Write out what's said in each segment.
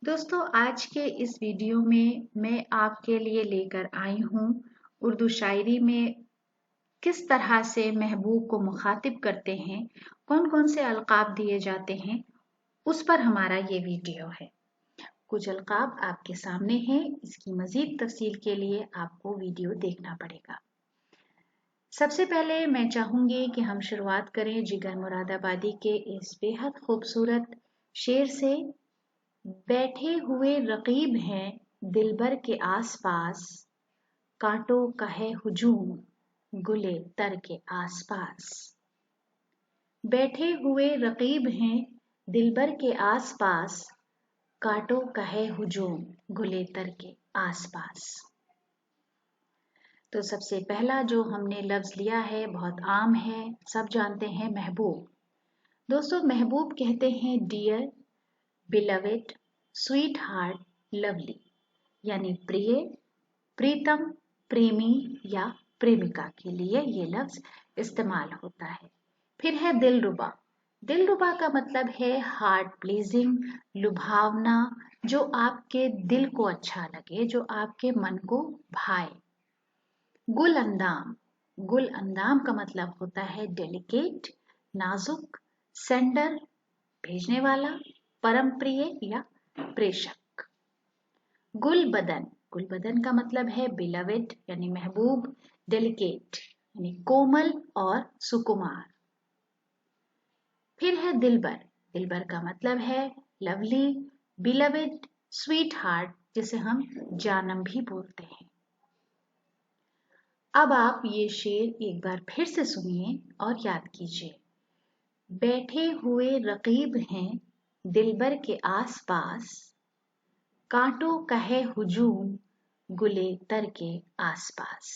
दोस्तों, आज के इस वीडियो में मैं आपके लिए लेकर आई हूँ उर्दू शायरी में किस तरह से महबूब को मुखातिब करते हैं, कौन कौन से अलकाब दिए जाते हैं, उस पर हमारा ये वीडियो है। कुछ अलकाब आपके सामने हैं, इसकी मज़ीद तफसील के लिए आपको वीडियो देखना पड़ेगा। सबसे पहले मैं चाहूँगी कि हम शुरुआत करें जिगर मुरादाबादी के इस बेहद खूबसूरत शेर से। बैठे हुए रकीब हैं दिलबर के आसपास, कांटों का है हुजूम गुले तर के आसपास। बैठे हुए रकीब हैं दिलबर के आसपास, कांटों का है हुजूम गुले तर के आसपास। तो सबसे पहला जो हमने लफ्ज लिया है बहुत आम है, सब जानते हैं, महबूब। दोस्तों, महबूब कहते हैं dear, beloved, sweet heart, lovely, यानी प्रिय, प्रीतम, प्रेमी या प्रेमिका के लिए ये लफ्ज इस्तेमाल होता है। फिर है दिलरुबा। दिलरुबा का मतलब है हार्ट प्लीजिंग, लुभावना, जो आपके दिल को अच्छा लगे, जो आपके मन को भाए। गुल अंदाम। गुल अंदाम का मतलब होता है डेलिकेट, नाजुक, सेंडर, भेजने वाला, परम प्रिय या प्रेषक। गुल बदन। गुल बदन का मतलब है बिलवेड यानी महबूब, डेलिकेट यानी कोमल और सुकुमार। फिर है दिलबर। दिलबर का मतलब है लवली, बिलवेड, स्वीट हार्ट, जिसे हम जानम भी बोलते हैं। अब आप ये शेर एक बार फिर से सुनिए और याद कीजिए। बैठे हुए रकीब हैं दिलबर के आसपास, कांटों का है हुजूम गुले तर के आसपास।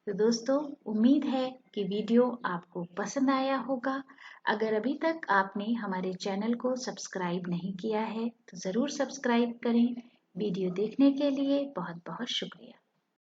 तो दोस्तों, उम्मीद है कि वीडियो आपको पसंद आया होगा। अगर अभी तक आपने हमारे चैनल को सब्सक्राइब नहीं किया है तो ज़रूर सब्सक्राइब करें। वीडियो देखने के लिए बहुत बहुत शुक्रिया।